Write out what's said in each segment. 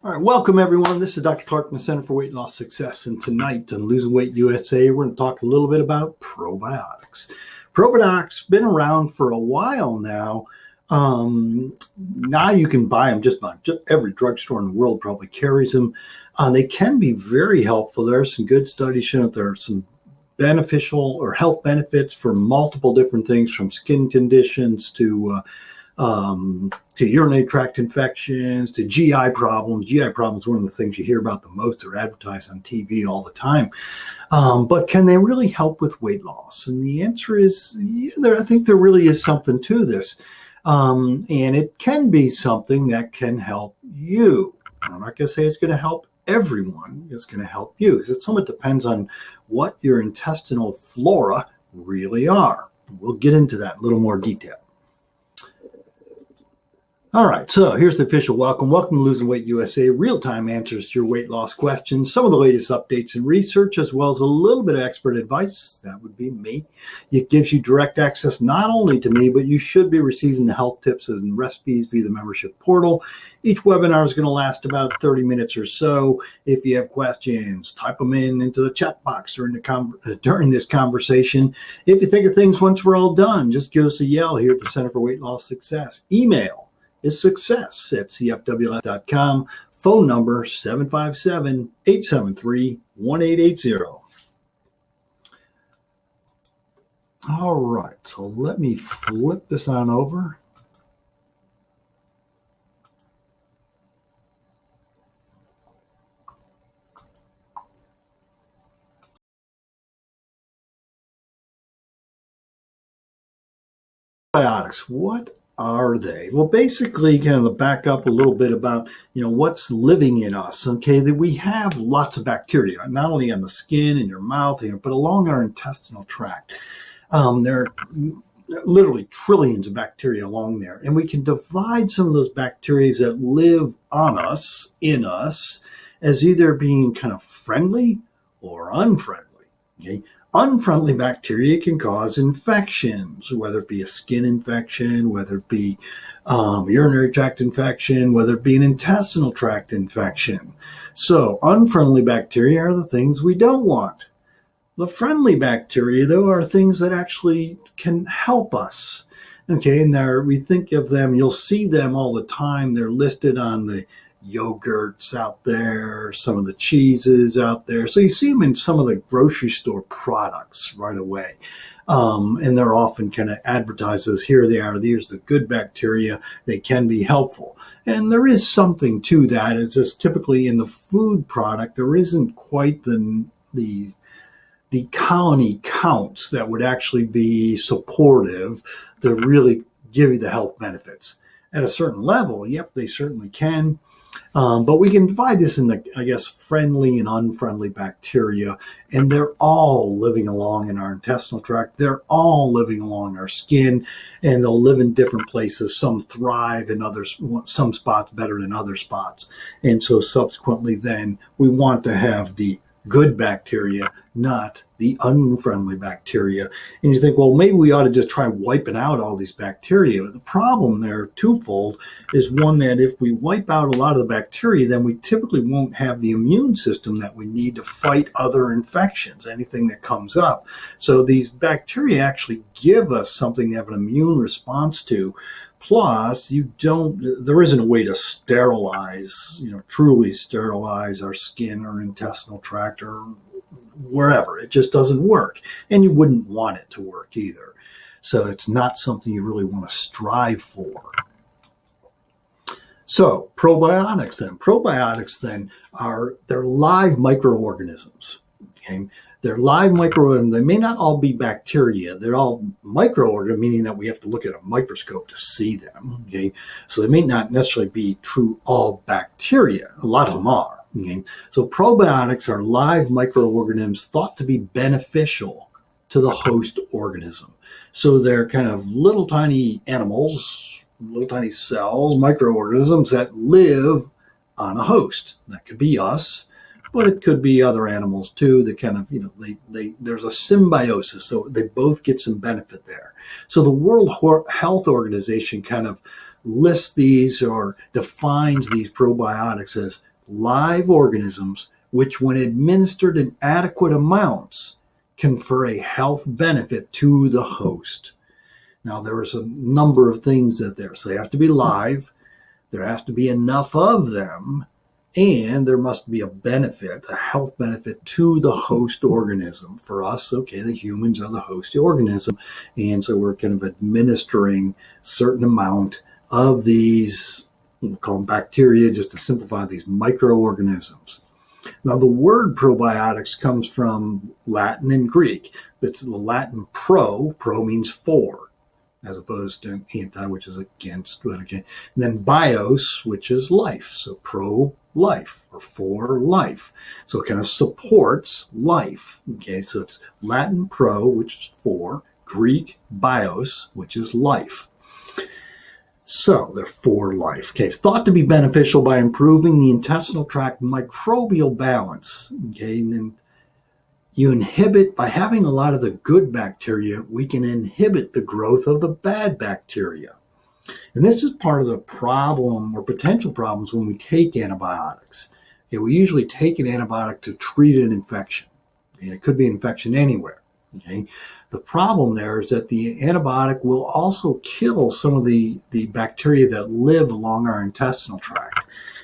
All right, welcome everyone. This is Dr. Clark from the Center for Weight Loss Success, and tonight on Losing Weight USA, we're going to talk a little bit about probiotics. Probiotics been around for a while now. Now you can buy them just about every drugstore in the world probably carries them. They can be very helpful. There are some good studies showing that there are some beneficial or health benefits for multiple different things, from skin conditions to urinary tract infections, to GI problems. GI problems are one of the things you hear about the most. They're advertised on TV all the time. But can they really help with weight loss? And the answer is, yeah, I think there really is something to this. And it can be something that can help you. I'm not going to say it's going to help everyone. It's going to help you, because it somewhat depends on what your intestinal flora really are. We'll get into that in a little more detail. All right, so here's the official welcome. Welcome to Losing Weight USA, real-time answers to your weight loss questions, some of the latest updates and research, as well as a little bit of expert advice. That would be me. It gives you direct access not only to me, but you should be receiving the health tips and recipes via the membership portal. Each webinar is going to last about 30 minutes or so. If you have questions, type them into the chat box during this conversation. If you think of things once we're all done, just give us a yell here at the Center for Weight Loss Success. Email is success@cfwlf.com. Phone number 757-873-1880. All right, so let me flip this on over. Probiotics, what are they? Well, basically, kind of back up a little bit about, what's living in us. Okay, that we have lots of bacteria, not only on the skin and your mouth, but along our intestinal tract. There are literally trillions of bacteria along there, and we can divide some of those bacteria that live on us, in us, as either being kind of friendly or unfriendly. Okay. Unfriendly bacteria can cause infections, whether it be a skin infection, whether it be urinary tract infection, whether it be an intestinal tract infection. So unfriendly bacteria are the things we don't want. The friendly bacteria, though, are things that actually can help us. Okay, and we think of them, you'll see them all the time. They're listed on the yogurts out there, some of the cheeses out there. So you see them in some of the grocery store products right away. And they're often kind of advertised as, here they are, these are the good bacteria, they can be helpful. And there is something to that. It's just typically in the food product, there isn't quite the colony counts that would actually be supportive to really give you the health benefits. At a certain level, yep, they certainly can. But we can divide this in friendly and unfriendly bacteria, and they're all living along in our intestinal tract. They're all living along our skin, and they'll live in different places. Some thrive in others, some spots better than other spots. And so subsequently then we want to have the good bacteria, not the unfriendly bacteria. And you think, well, maybe we ought to just try wiping out all these bacteria. But the problem there, twofold, is one, that if we wipe out a lot of the bacteria, then we typically won't have the immune system that we need to fight other infections, anything that comes up. So these bacteria actually give us something to have an immune response to. Plus, there isn't a way to sterilize, truly sterilize our skin or intestinal tract or wherever. It just doesn't work. And you wouldn't want it to work either. So it's not something you really want to strive for. So probiotics then they're live microorganisms. Okay. They're live microorganisms. They may not all be bacteria. They're all microorganisms, meaning that we have to look at a microscope to see them. Okay, so they may not necessarily be true all bacteria. A lot of them are. Okay, so probiotics are live microorganisms thought to be beneficial to the host organism. So they're kind of little tiny animals, little tiny cells, microorganisms that live on a host. That could be us, but it could be other animals too. That kind of, there's a symbiosis, so they both get some benefit there. So the World Health Organization kind of lists these or defines these probiotics as live organisms, which when administered in adequate amounts, confer a health benefit to the host. Now, there is a number of things that there. So they have to be live, there has to be enough of them, and there must be a benefit, a health benefit to the host organism. For us, okay, the humans are the host organism, and so we're kind of administering a certain amount of these, we'll call them bacteria, just to simplify, these microorganisms. Now, the word probiotics comes from Latin and Greek. It's the Latin pro means for, as opposed to anti, which is against. Okay. And then bios, which is life. So pro-life or for life. So it kind of supports life. Okay, so it's Latin pro, which is for, Greek bios, which is life. So they're for life. Okay, thought to be beneficial by improving the intestinal tract microbial balance. Okay, and then you inhibit, by having a lot of the good bacteria, we can inhibit the growth of the bad bacteria. And this is part of the problem or potential problems when we take antibiotics. Okay, we usually take an antibiotic to treat an infection. And it could be an infection anywhere. Okay. The problem there is that the antibiotic will also kill some of the bacteria that live along our intestinal tract.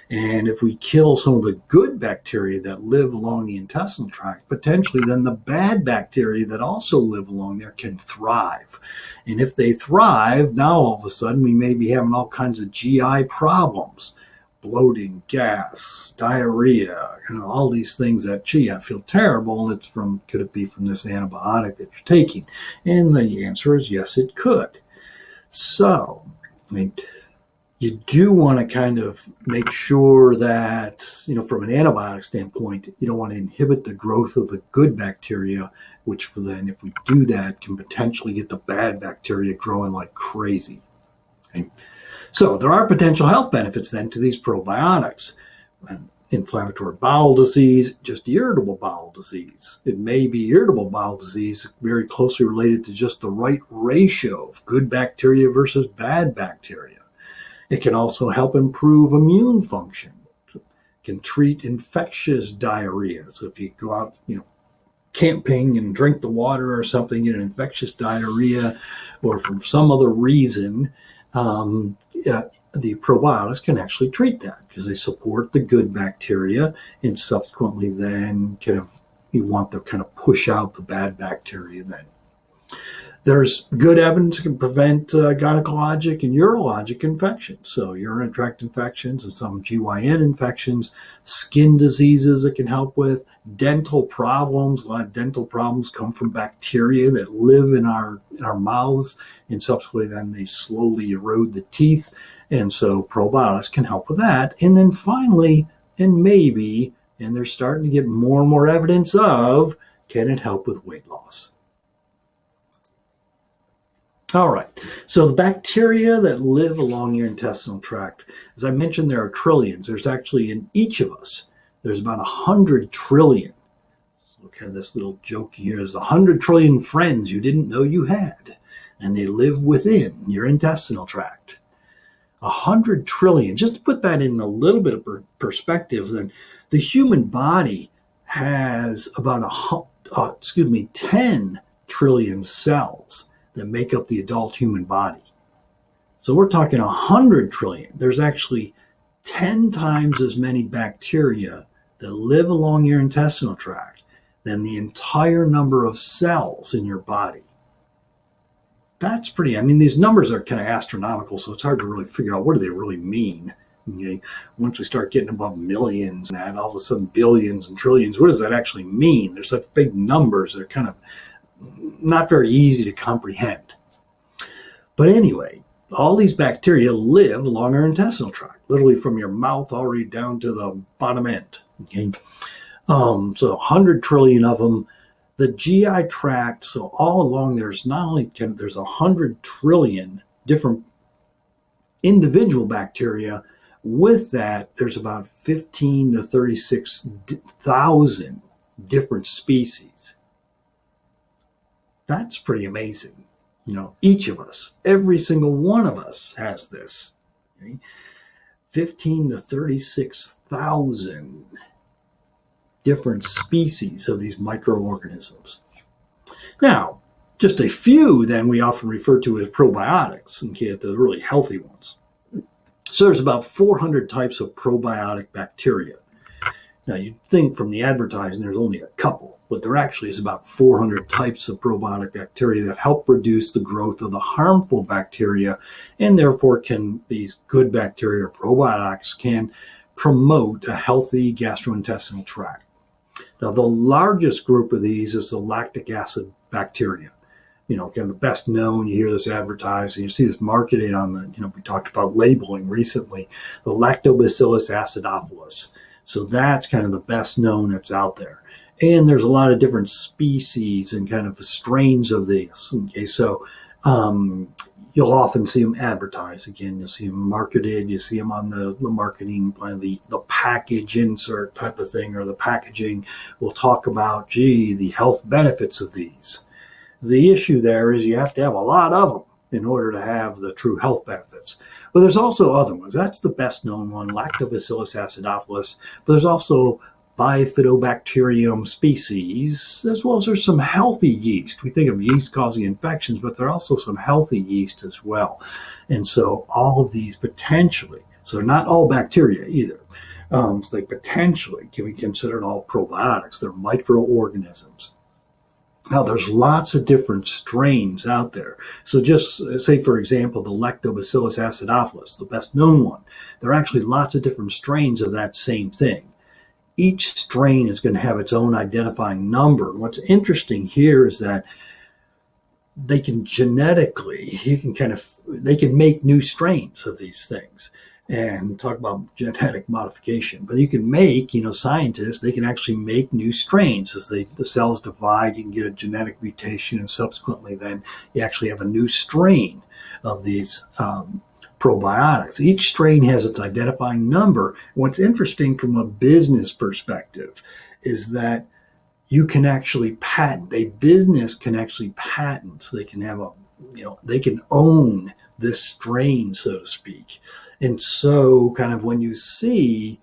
And if we kill some of the good bacteria that live along the intestinal tract, potentially then the bad bacteria that also live along there can thrive. And if they thrive, now all of a sudden we may be having all kinds of GI problems, bloating, gas, diarrhea, all these things that, gee, I feel terrible, and it's from, could it be from this antibiotic that you're taking? And the answer is yes, it could. So, I mean, you do want to kind of make sure that, from an antibiotic standpoint, you don't want to inhibit the growth of the good bacteria, which then, if we do that, can potentially get the bad bacteria growing like crazy. Okay? So there are potential health benefits then to these probiotics. Inflammatory bowel disease, just irritable bowel disease. It may be irritable bowel disease, very closely related to just the right ratio of good bacteria versus bad bacteria. It can also help improve immune function. It can treat infectious diarrhea. So if you go out, camping and drink the water or something, get an infectious diarrhea, or from some other reason, the probiotics can actually treat that because they support the good bacteria, and subsequently then you want to kind of push out the bad bacteria then. There's good evidence it can prevent gynecologic and urologic infections. So urinary tract infections and some GYN infections, skin diseases it can help with, dental problems. A lot of dental problems come from bacteria that live in our mouths, and subsequently then they slowly erode the teeth. And so probiotics can help with that. And then finally, and they're starting to get more and more evidence of, can it help with weight loss? All right, so the bacteria that live along your intestinal tract, as I mentioned, there are trillions. There's actually, in each of us, there's about 100 trillion. Okay, this little joke here is 100 trillion friends you didn't know you had, and they live within your intestinal tract. 100 trillion, just to put that in a little bit of perspective, then the human body has about 10 trillion cells that make up the adult human body. So we're talking 100 trillion. There's actually 10 times as many bacteria that live along your intestinal tract than the entire number of cells in your body. That's pretty, these numbers are kind of astronomical, so it's hard to really figure out what do they really mean. Okay? Once we start getting above millions and that, all of a sudden billions and trillions, what does that actually mean? They're such big numbers, they're kind of not very easy to comprehend. But anyway, all these bacteria live along our intestinal tract, literally from your mouth all the way down to the bottom end. Okay, so 100 trillion of them. The GI tract, so all along there's not only there's 100 trillion different individual bacteria. With that, there's about 15 to 36,000 different species. That's pretty amazing. Each of us, every single one of us has this. Okay? 15 to 36,000 different species of these microorganisms. Now, just a few then we often refer to as probiotics, okay, the really healthy ones. So there's about 400 types of probiotic bacteria. Now, you'd think from the advertising there's only a couple, but there actually is about 400 types of probiotic bacteria that help reduce the growth of the harmful bacteria, and therefore these good bacteria or probiotics can promote a healthy gastrointestinal tract. Now, the largest group of these is the lactic acid bacteria. Kind of the best known, you hear this advertised, and you see this marketed on we talked about labeling recently, the Lactobacillus acidophilus. So that's kind of the best known that's out there. And there's a lot of different species and kind of strains of this. Okay, so you'll often see them advertised. Again, you'll see them marketed. You see them on the marketing, the package insert type of thing, or the packaging will talk about, the health benefits of these. The issue there is you have to have a lot of them in order to have the true health benefits. But there's also other ones. That's the best known one, Lactobacillus acidophilus. But there's also Bifidobacterium species, as well as there's some healthy yeast. We think of yeast causing infections, but there are also some healthy yeast as well. And so all of these potentially, so not all bacteria either, so they potentially can be considered all probiotics. They're microorganisms. Now, there's lots of different strains out there. So just say, for example, the Lactobacillus acidophilus, the best known one. There are actually lots of different strains of that same thing. Each strain is going to have its own identifying number. What's interesting here is that they can genetically, they can make new strains of these things. And talk about genetic modification, but you can make, scientists, they can actually make new strains as the cells divide. You can get a genetic mutation, and subsequently then you actually have a new strain of these probiotics. Each strain has its identifying number. What's interesting from a business perspective is that you can actually patent. A business can actually patent. So they can have they can own this strain, so to speak. And so kind of when you see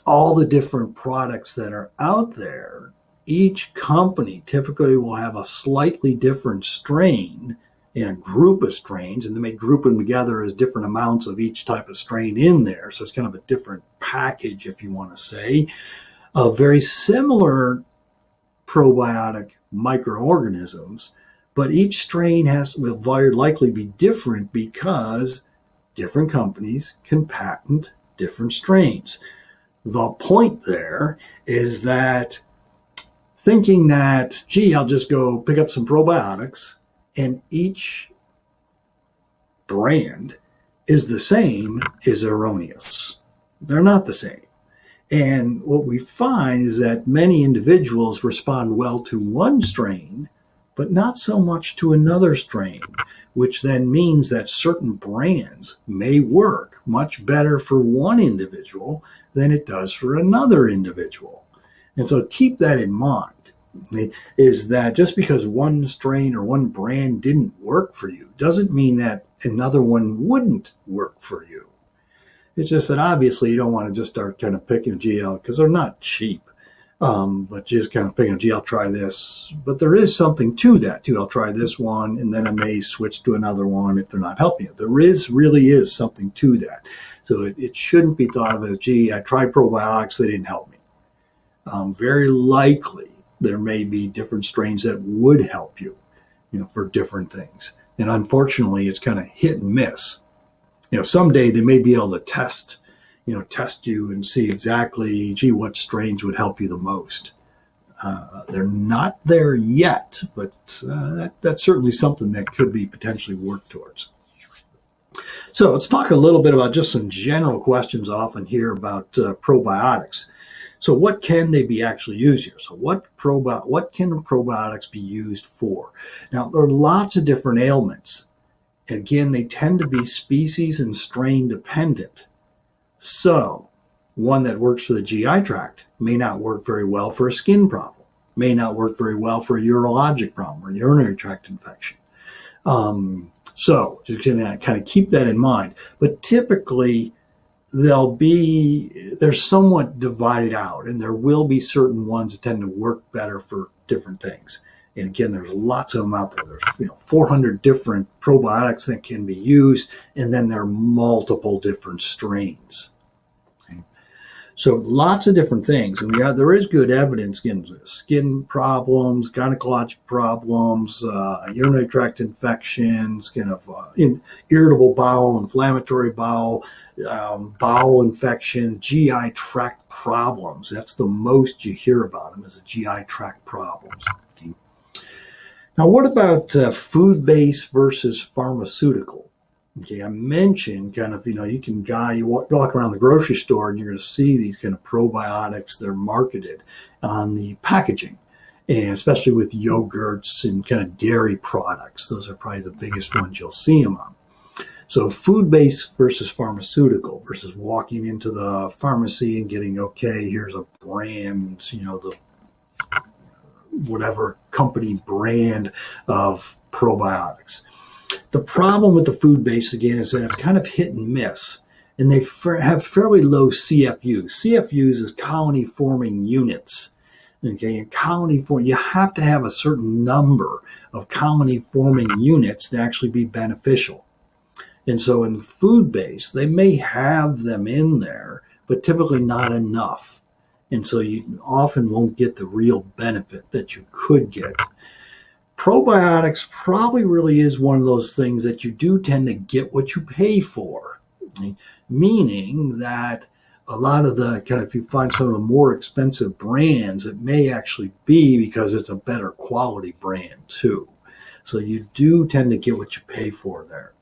all the different products that are out there, each company typically will have a slightly different strain in a group of strains, and they may group them together as different amounts of each type of strain in there. So it's kind of a different package, if you want to say, of very similar probiotic microorganisms, but each strain will very likely be different because different companies can patent different strains. The point there is that thinking that, I'll just go pick up some probiotics and each brand is the same is erroneous. They're not the same. And what we find is that many individuals respond well to one strain, but not so much to another strain, which then means that certain brands may work much better for one individual than it does for another individual. And so keep that in mind, is that just because one strain or one brand didn't work for you doesn't mean that another one wouldn't work for you. It's just that obviously you don't want to just start kind of picking GL because they're not cheap. But just kind of picking, I'll try this. But there is something to that too. I'll try this one, and then I may switch to another one if they're not helping you. There really is something to that. So it shouldn't be thought of as, I tried probiotics, they didn't help me. Very likely there may be different strains that would help you, for different things. And unfortunately, it's kind of hit and miss. Someday they may be able to test you and see exactly, what strains would help you the most. They're not there yet, but that's certainly something that could be potentially worked towards. So let's talk a little bit about just some general questions I often hear about probiotics. So what can they be actually used here? So what can probiotics be used for? Now, there are lots of different ailments. Again, they tend to be species and strain dependent. So one that works for the GI tract may not work very well for a skin problem, may not work very well for a urologic problem or urinary tract infection. So just going to kind of keep that in mind. But typically, they're somewhat divided out, and there will be certain ones that tend to work better for different things. And again, there's lots of them out there. There's 400 different probiotics that can be used, and then there are multiple different strains. Okay. So lots of different things, and there is good evidence again, skin problems, gynecologic problems, urinary tract infections, irritable bowel, inflammatory bowel, bowel infection, GI tract problems. That's the most you hear about them, is the GI tract problems. Okay. Now, what about food-based versus pharmaceutical? Okay, I mentioned you walk around the grocery store and you're going to see these kind of probiotics that are marketed on the packaging, and especially with yogurts and kind of dairy products. Those are probably the biggest ones you'll see them on. So food-based versus pharmaceutical versus walking into the pharmacy and getting, okay, here's a brand, the whatever company brand of probiotics. The problem with the food-based, again, is that it's kind of hit and miss, and they have fairly low CFUs. CFUs is colony-forming units. Okay, and you have to have a certain number of colony-forming units to actually be beneficial. And so in food-based, they may have them in there, but typically not enough. And so you often won't get the real benefit that you could get. Probiotics probably really is one of those things that you do tend to get what you pay for, meaning that a lot of the if you find some of the more expensive brands, it may actually be because it's a better quality brand too. So you do tend to get what you pay for there.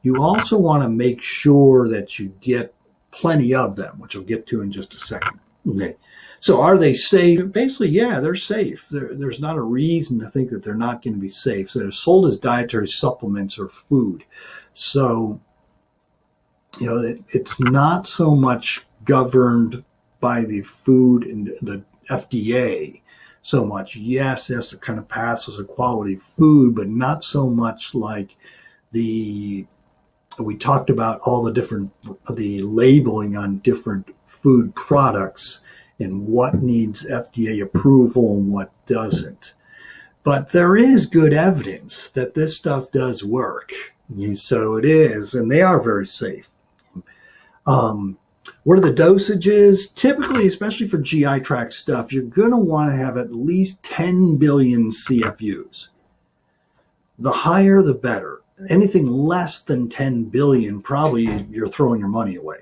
You also want to make sure that you get plenty of them, which I'll get to in just a second. Okay. So are they safe? Basically, yeah, they're safe. There's not a reason to think that they're not going to be safe. So they're sold as dietary supplements or food. So, it's not so much governed by the food and the FDA so much. Yes, it has to kind of pass as a quality food, but not so much like we talked about all the labeling on different food products and what needs FDA approval and what doesn't. But there is good evidence that this stuff does work. So it is, and they are very safe. What are the dosages? Typically, especially for GI tract stuff, you're going to want to have at least 10 billion CFUs. The higher, the better. Anything less than 10 billion, probably you're throwing your money away.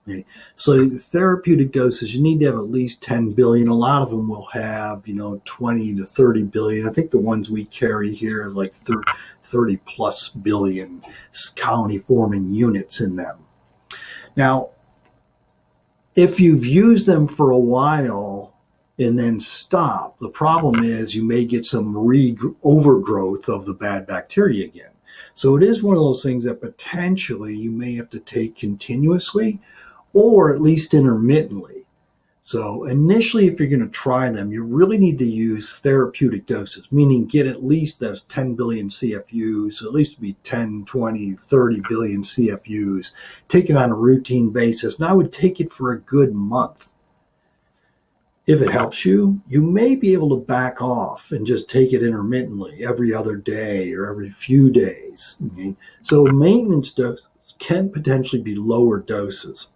Okay. So therapeutic doses, you need to have at least 10 billion. A lot of them will have, 20 to 30 billion. I think the ones we carry here are like 30 plus billion colony forming units in them. Now, if you've used them for a while and then stop, the problem is you may get some overgrowth of the bad bacteria again. So it is one of those things that potentially you may have to take continuously or at least intermittently. So initially, if you're going to try them, you really need to use therapeutic doses, meaning get at least those 10 billion CFUs, at least be 10, 20, 30 billion CFUs, take it on a routine basis. And I would take it for a good month. If it helps you, you may be able to back off and just take it intermittently every other day or every few days. Okay? So maintenance doses can potentially be lower doses.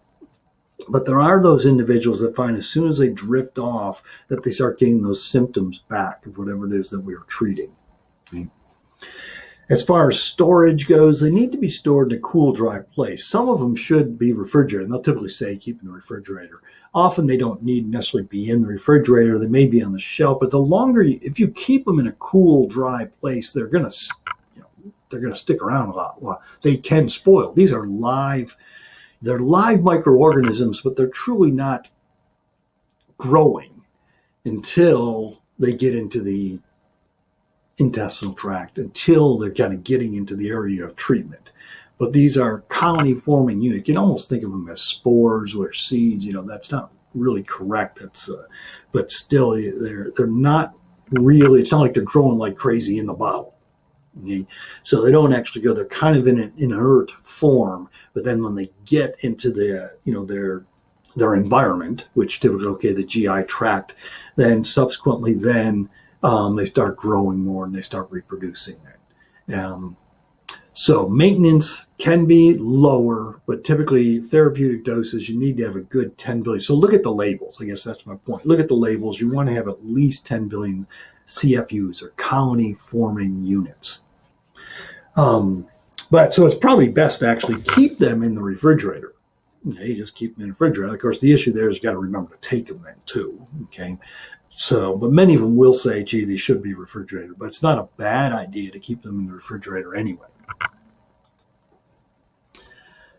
But there are those individuals that find as soon as they drift off that they start getting those symptoms back of whatever it is that we are treating. Okay. As far as storage goes, they need to be stored in a cool, dry place. Some of them should be refrigerated, and they'll typically say keep in the refrigerator. Often they don't need necessarily be in the refrigerator. They may be on the shelf, but if you keep them in a cool, dry place, they're going to stick around a lot. Well, they can spoil. These are live. They're live microorganisms, but they're truly not growing until they get into the intestinal tract, until they're kind of getting into the area of treatment. But these are colony-forming units. You can almost think of them as spores or seeds. That's not really correct. But still, they're not really. It's not like they're growing like crazy in the bottle. Okay? So they don't actually go, they're kind of in an inert form, but then when they get into their environment, which typically, okay, the GI tract, then subsequently they start growing more and they start reproducing it. So maintenance can be lower, but typically therapeutic doses, you need to have a good 10 billion. So look at the labels. I guess that's my point. Look at the labels. You want to have at least 10 billion CFUs, or colony forming units. But so it's probably best to actually keep them in the refrigerator. Okay, you just keep them in the refrigerator. Of course, the issue there is you got to remember to take them then too. Okay. So, but many of them will say, gee, these should be refrigerated, but it's not a bad idea to keep them in the refrigerator anyway.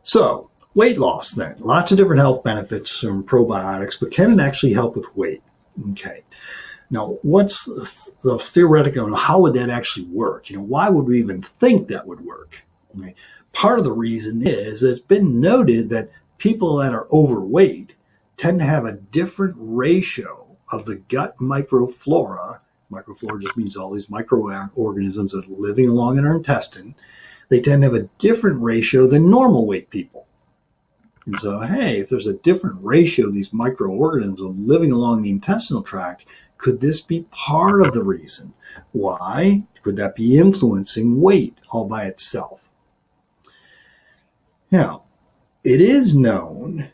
So, weight loss then. Lots of different health benefits from probiotics, but can it actually help with weight? Okay. Now, what's the theoretical, and how would that actually work? Why would we even think that would work? Okay. Part of the reason is it's been noted that people that are overweight tend to have a different ratio of the gut microflora. Microflora just means all these microorganisms that are living along in our intestine. They tend to have a different ratio than normal weight people. And so, hey, if there's a different ratio of these microorganisms living along the intestinal tract, could this be part of the reason? Why? Could that be influencing weight all by itself? Now, it is known,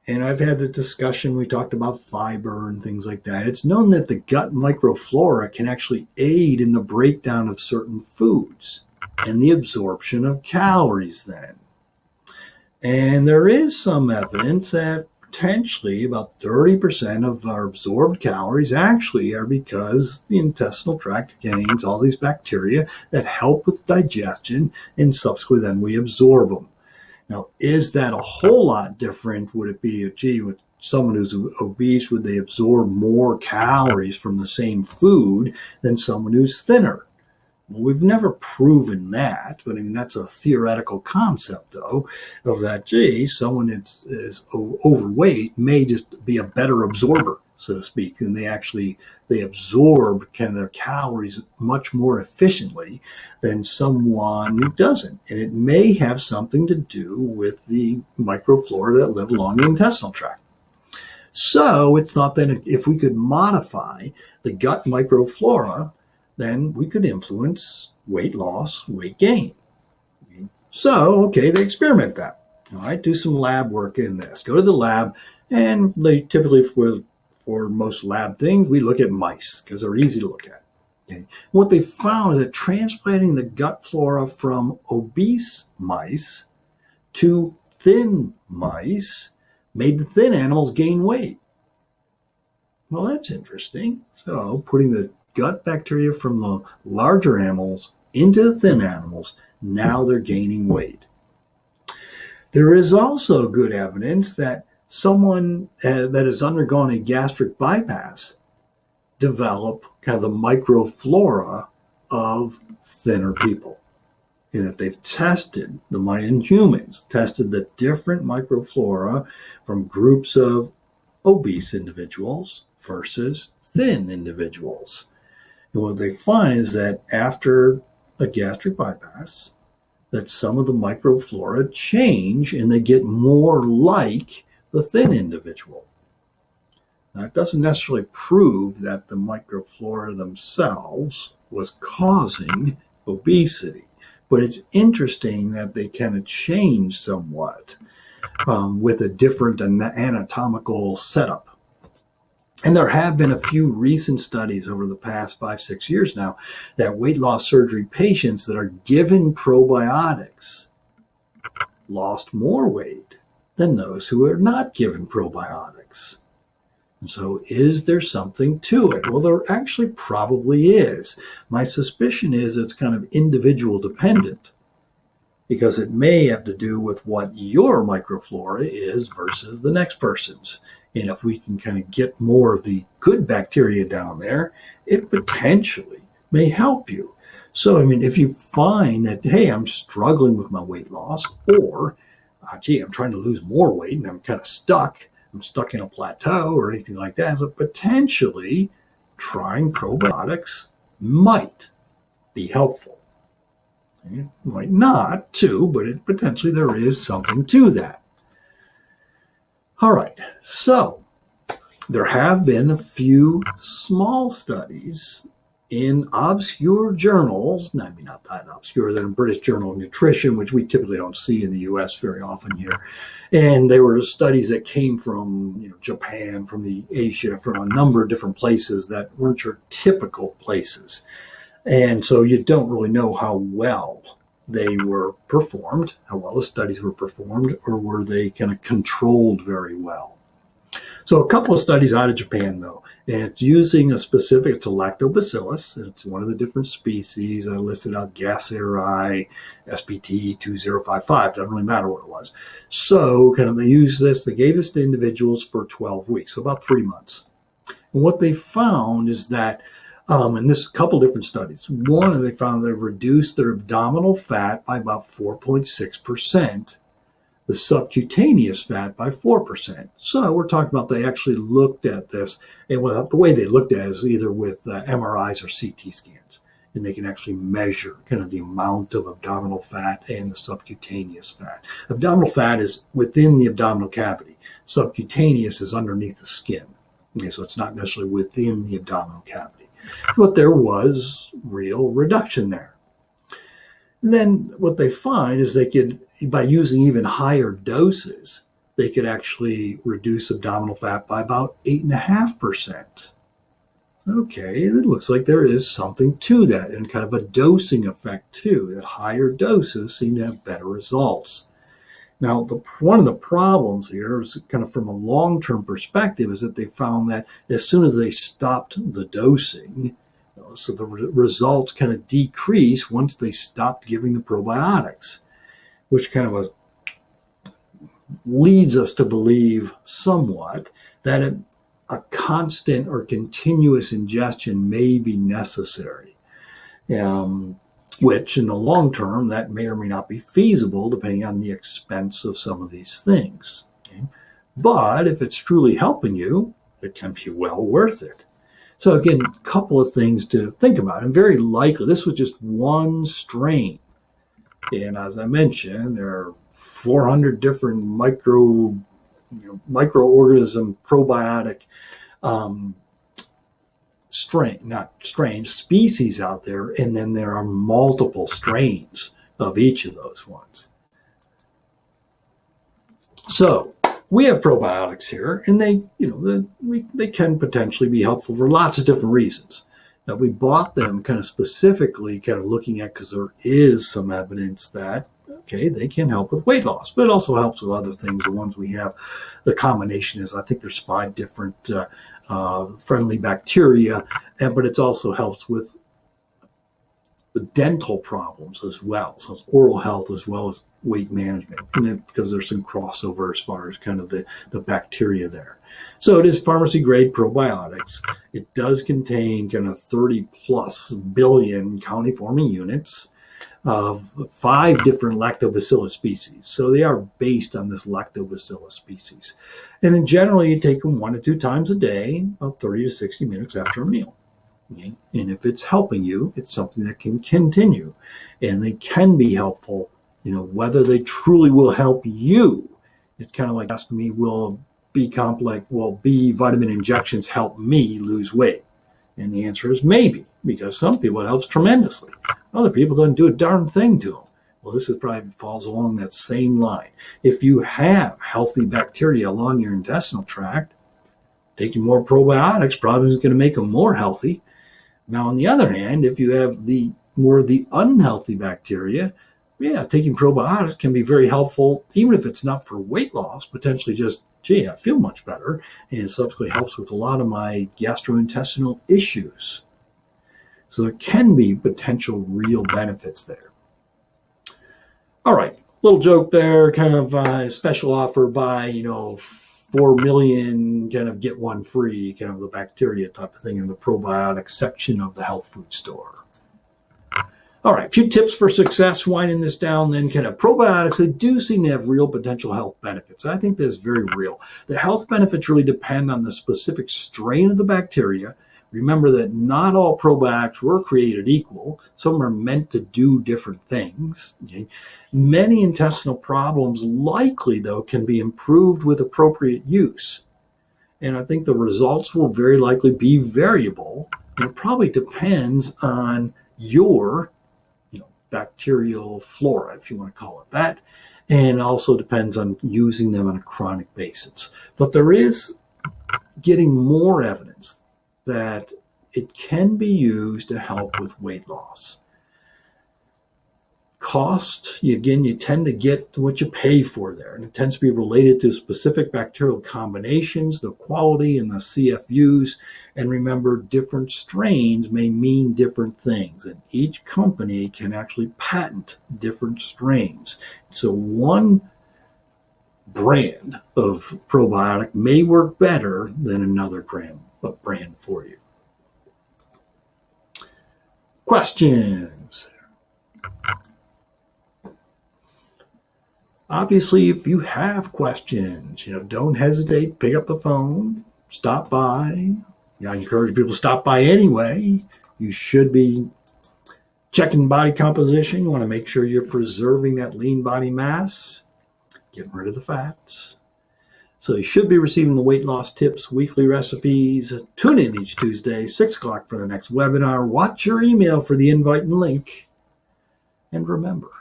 and I've had the discussion, we talked about fiber and things like that. It's known that the gut microflora can actually aid in the breakdown of certain foods and the absorption of calories then. And there is some evidence that potentially about 30% of our absorbed calories actually are because the intestinal tract contains all these bacteria that help with digestion, and subsequently then we absorb them. Now, is that a whole lot different? Would it be, gee, with someone who's obese, would they absorb more calories from the same food than someone who's thinner? Well, we've never proven that, but I mean, that's a theoretical concept, though, of that, gee, someone that's is overweight may just be a better absorber, so to speak, and they absorb kind of their calories much more efficiently than someone who doesn't. And it may have something to do with the microflora that live along the intestinal tract. So it's thought that if we could modify the gut microflora, then we could influence weight loss, weight gain. So, okay, they experiment that. All right, do some lab work in this. Go to the lab, and they typically, for most lab things, we look at mice because they're easy to look at. Okay. What they found is that transplanting the gut flora from obese mice to thin mice made the thin animals gain weight. Well, that's interesting. So putting the gut bacteria from the larger animals into the thin animals, now they're gaining weight. There is also good evidence that someone that has undergone a gastric bypass develop kind of the microflora of thinner people. And that they've tested, in humans, tested the different microflora from groups of obese individuals versus thin individuals. And what they find is that after a gastric bypass, that some of the microflora change and they get more like the thin individual. Now, it doesn't necessarily prove that the microflora themselves was causing obesity, but it's interesting that they kind of change somewhat with a different anatomical setup. And there have been a few recent studies over the past 5-6 years now that weight loss surgery patients that are given probiotics lost more weight than those who are not given probiotics. And so is there something to it? Well, there actually probably is. My suspicion is it's kind of individual dependent, because it may have to do with what your microflora is versus the next person's. And if we can kind of get more of the good bacteria down there, it potentially may help you. So, I mean, if you find that, hey, I'm struggling with my weight loss, or, gee, I'm trying to lose more weight and I'm kind of stuck, I'm stuck in a plateau or anything like that, so potentially trying probiotics might be helpful. It might not, too, but potentially there is something to that. All right, so there have been a few small studies in obscure journals, maybe not that obscure, than British Journal of Nutrition, which we typically don't see in the US very often here. And they were studies that came from Japan, from the Asia, from a number of different places that weren't your typical places. And so you don't really know how well they were performed, how well the studies were performed, or were they kind of controlled very well. So a couple of studies out of Japan, though, and it's using a specific, it's a lactobacillus, and it's one of the different species. I listed out Gasseri, SPT 2055, doesn't really matter what it was. So kind of they used this, they gave this to individuals for 12 weeks, so about 3 months. And what they found is that, and this is a couple different studies. One, they found they reduced their abdominal fat by about 4.6%. The subcutaneous fat by 4%. So we're talking about they actually looked at this, and the way they looked at it is either with MRIs or CT scans, and they can actually measure kind of the amount of abdominal fat and the subcutaneous fat. Abdominal fat is within the abdominal cavity. Subcutaneous is underneath the skin. Okay, so it's not necessarily within the abdominal cavity. But there was real reduction there. And then what they find is they could, by using even higher doses, they could actually reduce abdominal fat by about 8.5%. Okay, it looks like there is something to that, and kind of a dosing effect too, that higher doses seem to have better results. Now, one of the problems here is kind of from a long-term perspective is that they found that as soon as they stopped the dosing, so the results kind of decrease once they stopped giving the probiotics, which kind of leads us to believe somewhat that a constant or continuous ingestion may be necessary, which in the long term, that may or may not be feasible depending on the expense of some of these things. Okay? But if it's truly helping you, it can be well worth it. So again, a couple of things to think about. And very likely, this was just one strain. And as I mentioned, there are 400 different microorganism probiotic species out there, and then there are multiple strains of each of those ones. So we have probiotics here, and they can potentially be helpful for lots of different reasons. Now, we bought them kind of specifically kind of looking at, because there is some evidence that, okay, they can help with weight loss, but it also helps with other things. The ones we have, the combination is, I think there's 5 different friendly bacteria, but it also helps with the dental problems as well. So it's oral health as well as weight management, because there's some crossover as far as kind of the bacteria there. So it is pharmacy grade probiotics. It does contain kind of 30 plus billion colony-forming units of 5 different lactobacillus species. So they are based on this lactobacillus species. And in general, you take them 1 to 2 times a day, about 30 to 60 minutes after a meal. Okay? And if it's helping you, it's something that can continue. And they can be helpful, whether they truly will help you. It's kind of like asking me, will B vitamin injections help me lose weight? And the answer is maybe, because some people it helps tremendously. Other people don't do a darn thing to them. Well, this probably falls along that same line. If you have healthy bacteria along your intestinal tract, taking more probiotics probably is going to make them more healthy. Now, on the other hand, if you have more of the unhealthy bacteria, taking probiotics can be very helpful, even if it's not for weight loss, potentially just, I feel much better, and it subsequently helps with a lot of my gastrointestinal issues. So there can be potential real benefits there. All right, little joke there, kind of a special offer by, 4 million, kind of get one free, kind of the bacteria type of thing in the probiotic section of the health food store. All right, a few tips for success, winding this down then. Kind of probiotics, they do seem to have real potential health benefits. I think that's very real. The health benefits really depend on the specific strain of the bacteria, Remember that not all probiotics were created equal. Some are meant to do different things. Okay? Many intestinal problems likely, though, can be improved with appropriate use. And I think the results will very likely be variable. And it probably depends on your bacterial flora, if you want to call it that, and also depends on using them on a chronic basis. But there is getting more evidence that it can be used to help with weight loss. Cost, again, you tend to get what you pay for there, and it tends to be related to specific bacterial combinations, the quality, and the CFUs. And remember, different strains may mean different things, and each company can actually patent different strains. So one brand of probiotic may work better than another brand for you. Questions? Obviously, if you have questions, don't hesitate, pick up the phone, stop by. I encourage people to stop by anyway. You should be checking body composition. You want to make sure you're preserving that lean body mass, getting rid of the fats. So you should be receiving the weight loss tips, weekly recipes. Tune in each Tuesday, 6 o'clock for the next webinar. Watch your email for the invite and link. And remember,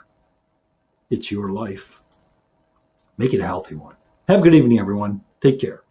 it's your life. Make it a healthy one. Have a good evening, everyone. Take care.